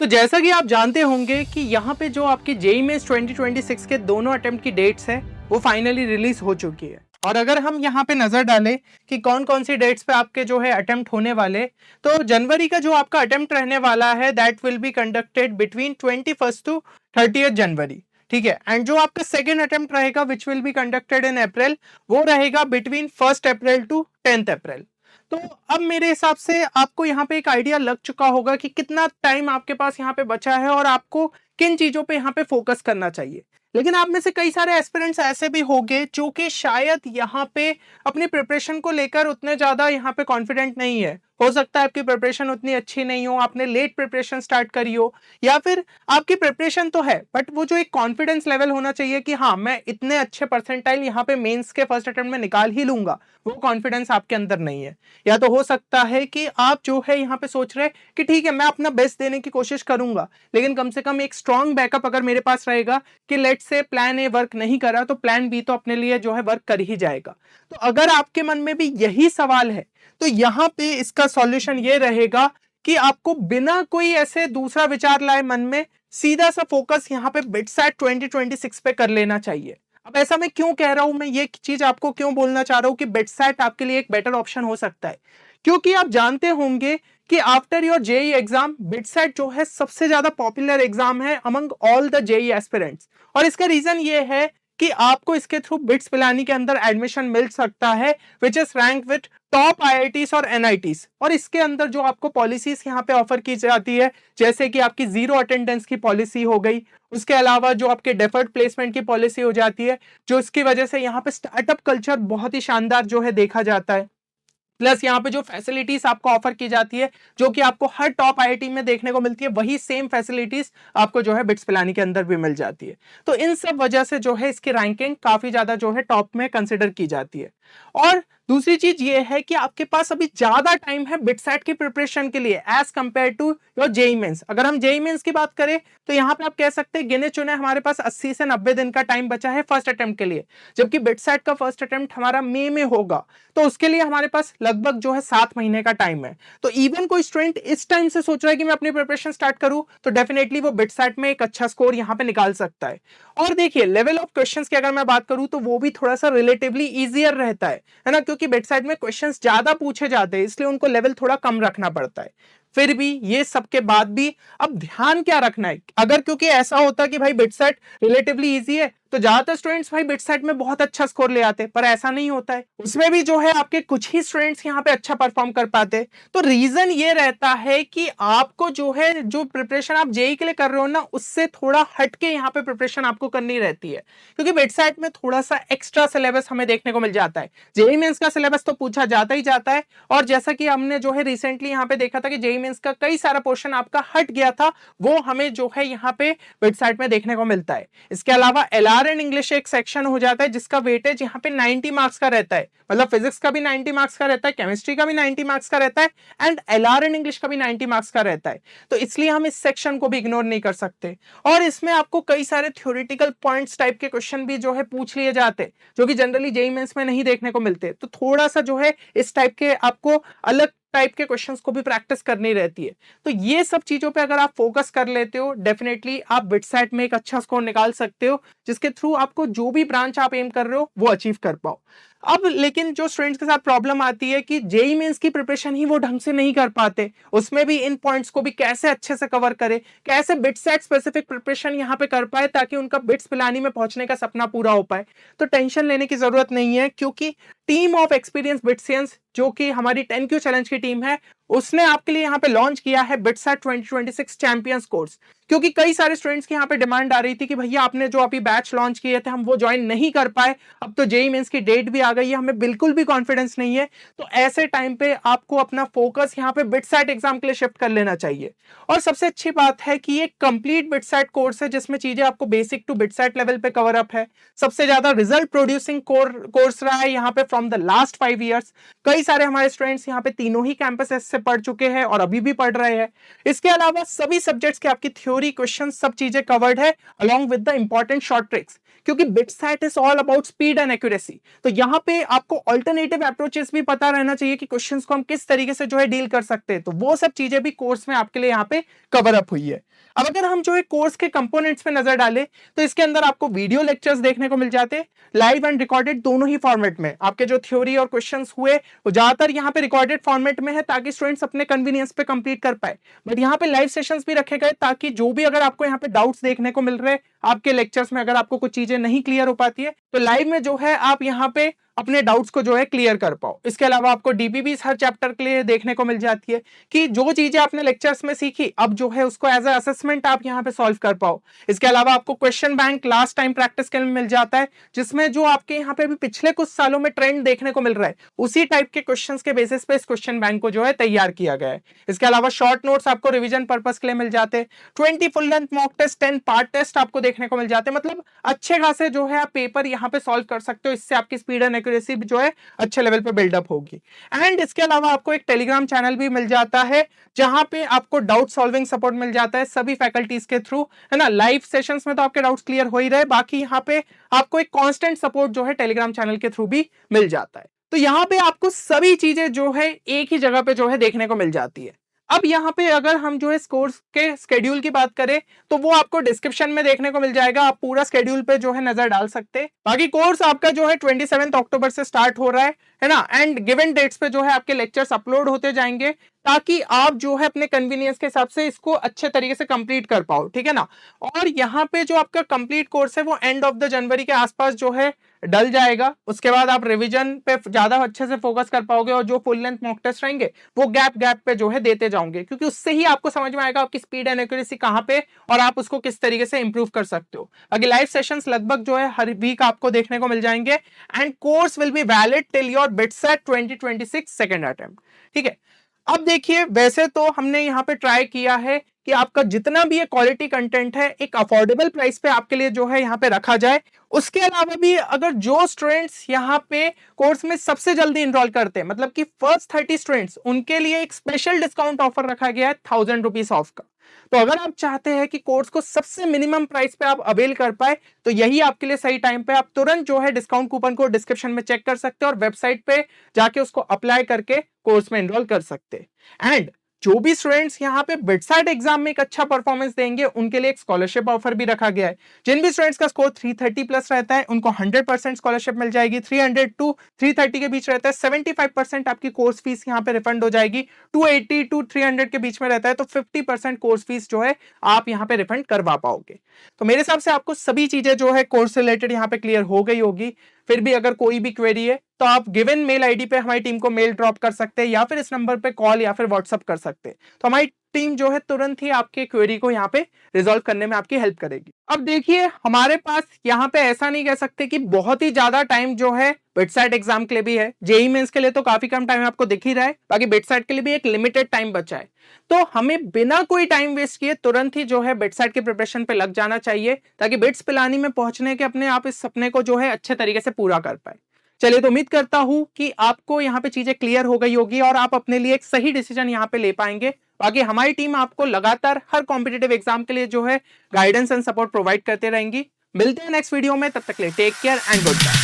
तो जैसा कि आप जानते होंगे कि यहाँ पे जो आपकी जेईई मेंस 2026 के दोनों अटेम्प्ट की डेट्स है वो फाइनली रिलीज हो चुकी है। और अगर हम यहाँ पे नजर डालें कि कौन कौन सी डेट्स पे आपके जो है अटेम्प्ट होने वाले, तो जनवरी का जो आपका अटेम्प्ट रहने वाला है that will be conducted between 21 to 30 January. ठीक है। एंड जो आपका सेकेंड अटेम्प्ट रहेगा which will be conducted in April, वो रहेगा बिटवीन 1 अप्रैल टू 10 अप्रैल। तो अब मेरे हिसाब से आपको यहाँ पे एक आइडिया लग चुका होगा कि कितना टाइम आपके पास यहाँ पे बचा है और आपको किन चीजों पे यहाँ पे फोकस करना चाहिए। लेकिन आप में से कई सारे एस्पिरेंट्स ऐसे भी होंगे जो कि शायद यहाँ पे अपनी प्रिपरेशन को लेकर उतने ज्यादा यहाँ पे कॉन्फिडेंट नहीं है। हो सकता है आपकी प्रिपरेशन उतनी अच्छी नहीं हो, आपने लेट प्रिपरेशन स्टार्ट करी हो, या फिर आपकी प्रिपरेशन तो है बट वो जो एक कॉन्फिडेंस लेवल होना चाहिए कि हाँ मैं इतने अच्छे परसेंटाइल यहाँ पे मेंस के फर्स्ट अटेम्प्ट में निकाल ही लूंगा, वो कॉन्फिडेंस आपके अंदर नहीं है। या तो हो सकता है कि आप जो है यहाँ पे सोच रहे कि ठीक है मैं अपना बेस्ट देने की कोशिश करूंगा, लेकिन कम से कम एक स्ट्रॉन्ग बैकअप अगर मेरे पास रहेगा कि लेट से प्लान ए वर्क नहीं करा तो प्लान बी तो अपने लिए जो है वर्क कर ही जाएगा। तो अगर आपके मन में भी यही सवाल है तो यहाँ पे इसका सॉल्यूशन ये रहेगा कि आपको बिना कोई ऐसे दूसरा विचार लाए मन में सीधा सा फोकस यहाँ पे बिटसैट 2026 पे कर लेना चाहिए। अब ऐसा मैं क्यों कह रहा हूं, मैं ये चीज आपको क्यों बोलना चाह रहा हूं कि बिटसैट आपके लिए एक बेटर ऑप्शन हो सकता है, क्योंकि आप जानते होंगे कि after your JEE exam BITSAT जो है सबसे ज्यादा पॉपुलर एग्जाम है among all the JEE aspirants. और इसका रीजन ये है कि आपको इसके थ्रू बिट्स पिलानी के अंदर एडमिशन मिल सकता है which is rank with top IITs और एनआईटीज। और इसके अंदर जो आपको पॉलिसीज यहाँ पे ऑफर की जाती है, जैसे कि आपकी जीरो अटेंडेंस की पॉलिसी हो गई, उसके अलावा जो आपके डेफर्ड प्लेसमेंट की पॉलिसी हो जाती है, जो इसकी वजह से यहाँ पे स्टार्टअप कल्चर बहुत ही शानदार जो है देखा जाता है, प्लस यहाँ पे जो फैसिलिटीज आपको ऑफर की जाती है जो कि आपको हर टॉप आईआईटी में देखने को मिलती है, वही सेम फैसिलिटीज आपको जो है बिट्स पिलानी के अंदर भी मिल जाती है। तो इन सब वजह से जो है इसकी रैंकिंग काफी ज्यादा जो है टॉप में कंसिडर की जाती है। और दूसरी चीज ये है कि आपके पास अभी ज्यादा टाइम है बिटसैट की प्रिपरेशन के लिए as compare to your JEE Mains. अगर हम जेईई मेंस की बात करें तो यहाँ पे आप कह सकते हैं गिने चुने हमारे पास 80 से 90 दिन का टाइम बचा है फर्स्ट अटेम्प्ट के लिए, जबकि बिटसैट का फर्स्ट अटेम्प्ट हमारा मई में होगा, तो उसके लिए हमारे पास लगभग जो है 7 महीने का टाइम है। तो इवन कोई स्टूडेंट इस टाइम से सोच रहा है कि मैं अपनी प्रिपरेशन स्टार्ट करूं तो डेफिनेटली वो बिटसैट में एक अच्छा स्कोर यहाँ पे निकाल सकता है। और देखिए लेवल ऑफ क्वेश्चंस की अगर मैं बात करूं तो वो भी थोड़ा सा रिलेटिवली इजियर रहता है ना, क्योंकि बिटसैट में क्वेश्चंस ज्यादा पूछे जाते हैं इसलिए उनको लेवल थोड़ा कम रखना पड़ता है। फिर भी ये सब के बाद भी अब ध्यान क्या रखना है, अगर क्योंकि ऐसा होता कि भाई बिटसैट रिलेटिवली इजी है तो ज्यादातर स्टूडेंट्स भाई बिटसैट में बहुत अच्छा स्कोर ले आते, पर ऐसा नहीं होता है, उसमें भी जो है आपके कुछ ही स्टूडेंट्स यहाँ पे अच्छा परफॉर्म कर पाते। तो रीजन ये रहता है कि आपको जो है जो प्रिपरेशन आप जेईई के लिए कर रहे हो ना उससे थोड़ा हटके यहाँ पे प्रिपरेशन आपको करनी रहती है, क्योंकि बिटसैट में थोड़ा सा एक्स्ट्रा सिलेबस हमें देखने को मिल जाता है। जेईई मेंस का सिलेबस तो पूछा जाता ही जाता है, और जैसा कि हमने जो है रिसेंटली यहाँ पे देखा था कि जेईई मेंस का कई सारा पोर्शन आपका हट गया था, वो हमें जो है यहाँ पे बिटसैट में देखने को मिलता है। इसके अलावा एलआर एंड इंग्लिश एक सेक्शन हो जाता है जिसका वेटेज यहाँ पे 90 मार्क्स का रहता है, मतलब फिजिक्स का भी 90 मार्क्स का रहता है, केमिस्ट्री का भी 90 मार्क्स का रहता है एंड एलआर एंड इंग्लिश का भी 90 मार्क्स का रहता है। तो इसलिए हम इस सेक्शन को भी इग्नोर नहीं कर सकते। और इसमें आपको कई सारे थ्योरेटिकल पॉइंट्स टाइप के क्वेश्चन भी जो है पूछ लिए जाते जो कि जनरली जेईई मेंस में नहीं देखने को मिलते, तो थोड़ा सा जो है इस टाइप के आपको अलग टाइप के क्वेश्चंस को भी प्रैक्टिस करनी रहती है। तो ये सब चीजों पे अगर आप फोकस कर लेते हो डेफिनेटली आप बिटसैट में एक अच्छा स्कोर निकाल सकते हो, जिसके थ्रू आपको जो भी ब्रांच आप एम कर रहे हो वो अचीव कर पाओ। अब लेकिन जो स्टूडेंट्स के साथ प्रॉब्लम आती है कि जेईई मेंस की प्रिपरेशन ही वो ढंग से नहीं कर पाते, उसमें भी इन पॉइंट्स को भी कैसे अच्छे से कवर करे, कैसे बिटसैट स्पेसिफिक प्रिपरेशन यहाँ पे कर पाए ताकि उनका बिट्स पिलानी में पहुंचने का सपना पूरा हो पाए। तो टेंशन लेने की जरूरत नहीं है, क्योंकि टीम ऑफ एक्सपीरियंस बिटसियंस जो कि हमारी 10Q चैलेंज की टीम है उसने आपके लिए यहाँ पे लॉन्च किया है बिटसैट 2026 चैंपियंस कोर्स। क्योंकि कई सारे स्टूडेंट्स की यहाँ पे डिमांड आ रही थी कि भैया आपने जो अभी बैच लॉन्च किए थे हम वो ज्वाइन नहीं कर पाए, अब तो जेईई मेंस की डेट भी आ गई है, हमें बिल्कुल भी कॉन्फिडेंस नहीं है। तो ऐसे टाइम पे आपको अपना फोकस यहाँ पे बिटसैट एग्जाम के लिए शिफ्ट कर लेना चाहिए। और सबसे अच्छी बात है कि ये कंप्लीट बिटसैट कोर्स है जिसमें चीजें आपको बेसिक टू बिटसैट लेवल पे कवर अप है। सबसे ज्यादा रिजल्ट प्रोड्यूसिंग कोर्स रहा है यहाँ पे फ्रॉम द लास्ट 5 ईयर्स। कई सारे हमारे स्टूडेंट्स यहाँ पे तीनों ही कैंपसेस से पढ़ चुके हैं और अभी भी पढ़ रहे हैं। इसके अलावा सभी सब्जेक्ट्स के आपकी थ्योरी, क्वेश्चन, सब चीजें कवर्ड है along with the important short tricks, क्योंकि BITSAT is all about speed and accuracy. तो यहाँ पे आपको अल्टरनेटिव अप्रोचेस भी पता रहना चाहिए कि क्वेश्चंस को हम किस तरीके से जो है डील कर सकते हैं। तो वो सब चीजें भी कोर्स में आपके लिए यहाँ पे कवर अप हुई है। अब अगर हम जो है कोर्स के कंपोनेंट्स पे नजर डालें तो इसके अंदर आपको वीडियो लेक्चर्स देखने को मिल जाते हैं, लाइव एंड रिकॉर्डेड दोनों ही फॉर्मेट में। आपके जो थ्योरी और क्वेश्चंस हुए वो ज्यादातर यहाँ पे रिकॉर्डेड फॉर्मेट में है ताकि स्टूडेंट्स अपने कन्वीनियंस पे कंप्लीट कर पाए, बट यहाँ पे लाइव सेशंस भी रखे गए ताकि जो भी अगर आपको यहाँ पे डाउट्स देखने को मिल रहे हैं आपके लेक्चर्स में, अगर आपको कुछ चीजें नहीं क्लियर हो पाती है तो लाइव में जो है आप यहाँ पे अपने डाउट्स को जो है क्लियर कर पाओ। इसके अलावा आपको डीबीबीज हर चैप्टर के लिए देखने को मिल जाती है कि जो चीजें आपने लेक्चर्स में सीखी अब जो है उसको एज अ असेसमेंट आप यहाँ पे सॉल्व कर पाओ। इसके अलावा आपको question bank last time practice के लिए मिल जाता है, जिसमें जो आपके यहाँ पे भी पिछले कुछ सालों में ट्रेंड देखने को मिल रहा है उसी टाइप के क्वेश्चंस के बेसिस पे इस क्वेश्चन बैंक को जो है तैयार किया गया है। इसके अलावा शॉर्ट नोट्स आपको रिविजन पर्पस के लिए मिल जाते हैं, 20 full length mock test, 10 part test आपको देखने को मिल जाते हैं। मतलब अच्छे खासे जो है आप पेपर यहाँ पे सॉल्व कर सकते हो, इससे आपकी स्पीड एंड एक्यूरेसी जो है अच्छे लेवल पे बिल्डअप होगी। एंड इसके अलावा आपको एक टेलीग्राम चैनल भी मिल जाता है जहां पे आपको डाउट सॉल्विंग सपोर्ट मिल जाता है सभी फैकल्टीज के थ्रू, है ना। लाइव सेशंस में तो आपके डाउट्स क्लियर हो ही रहे, बाकी यहाँ पे आपको एक कांस्टेंट सपोर्ट जो है टेलीग्राम चैनल के थ्रू भी मिल जाता है। तो यहाँ पे आपको सभी चीजें जो है एक ही जगह पे जो है देखने को मिल जाती है। अब यहाँ पे अगर हम जो है कोर्स के स्केड्यूल की बात करें तो वो आपको डिस्क्रिप्शन में देखने को मिल जाएगा, आप पूरा स्केड्यूल पे जो है नजर डाल सकते हैं। बाकी कोर्स आपका जो है 27 अक्टूबर से स्टार्ट हो रहा है ना। एंड गिवन डेट्स पे जो है आपके लेक्चर्स अपलोड होते जाएंगे ताकि आप जो है अपने कन्वीनियंस के हिसाब से इसको अच्छे तरीके से कंप्लीट कर पाओ, ठीक है ना। और यहाँ पे जो आपका कंप्लीट कोर्स है वो एंड ऑफ द जनवरी के आसपास जो है डल जाएगा। उसके बाद आप रिवीजन पे ज्यादा अच्छे से फोकस कर पाओगे और जो फुल लेंथ मॉक टेस्ट रहेंगे वो गैप गैप पे जो है देते जाओगे, क्योंकि उससे ही आपको समझ में आएगा आपकी स्पीड एंड एक्यूरेसी कहाँ पे और आप उसको किस तरीके से इंप्रूव कर सकते हो। अगर लाइव सेशंस लगभग जो है हर वीक आपको देखने को मिल जाएंगे and course will be valid till your BITSAT 2026 second attempt, ठीक है। अब देखिए, वैसे तो हमने यहाँ पे ट्राई किया है कि आपका जितना भी ये क्वालिटी कंटेंट है एक अफोर्डेबल प्राइस पे आपके लिए जो है यहाँ पे रखा जाए। उसके अलावा भी अगर जो स्टूडेंट्स यहाँ पे कोर्स में सबसे जल्दी इनरोल करते हैं, मतलब कि फर्स्ट 30 स्टूडेंट्स, उनके लिए एक स्पेशल डिस्काउंट ऑफर रखा गया है 1000 रुपीज ऑफ का। तो अगर आप चाहते हैं कि कोर्स को सबसे मिनिमम प्राइस पे आप अवेल कर पाए तो यही आपके लिए सही टाइम पे, आप तुरंत जो है डिस्काउंट कूपन को डिस्क्रिप्शन में चेक कर सकते हैं और वेबसाइट पे जाके उसको अप्लाई करके कोर्स में एनरोल कर सकते हैं। एंड जो भी स्टूडेंट्स यहाँ पे बिटसैट एग्जाम में एक अच्छा परफॉर्मेंस देंगे उनके लिए एक स्कॉलरशिप ऑफर भी रखा गया है। जिन भी स्टूडेंट्स का स्कोर 330 प्लस रहता है उनको 100% स्कॉलरशिप मिल जाएगी। 300 टू 330 के बीच रहता है 75% आपकी कोर्स फीस यहाँ पे रिफंड हो जाएगी। 280 टू 300 के बीच में रहता है तो 50% कोर्स फीस जो है आप यहाँ पे रिफंड करवा पाओगे। तो मेरे हिसाब से आपको सभी चीजें जो है कोर्स रिलेटेड यहाँ पे क्लियर हो गई होगी। फिर भी अगर कोई भी क्वेरी है तो आप गिवन मेल आईडी पे हमारी टीम को मेल ड्रॉप कर सकते हैं या फिर इस नंबर पे कॉल या फिर व्हाट्सएप कर सकते हैं। तो हमारी टीम जो है तुरंत ही आपके क्वेरी को यहाँ पे रिजॉल्व करने में आपकी हेल्प करेगी। अब देखिए, हमारे पास यहाँ पे ऐसा नहीं कह सकते कि बहुत ही ज्यादा टाइम जो है बिटसैट एग्जाम के लिए भी है। जेईई मेंस के लिए तो काफी कम टाइम आपको दिख ही रहा है, बाकी बिटसैट के लिए भी एक लिमिटेड टाइम बचा है। तो हमें बिना कोई टाइम वेस्ट किए तुरंत ही जो है बिटसैट की प्रिपरेशन पे लग जाना चाहिए ताकि बिट्स पिलानी में पहुंचने के अपने आप इस सपने को जो है अच्छे तरीके से पूरा कर पाए। चलिए, तो उम्मीद करता हूं कि आपको यहाँ पे चीजें क्लियर हो गई होगी और आप अपने लिए एक सही डिसीजन यहाँ पे ले पाएंगे। बाकी हमारी टीम आपको लगातार हर कॉम्पिटिटिव एग्जाम के लिए जो है गाइडेंस एंड सपोर्ट प्रोवाइड करते रहेंगी। मिलते हैं नेक्स्ट वीडियो में, तब तक के लिए take care and good bye.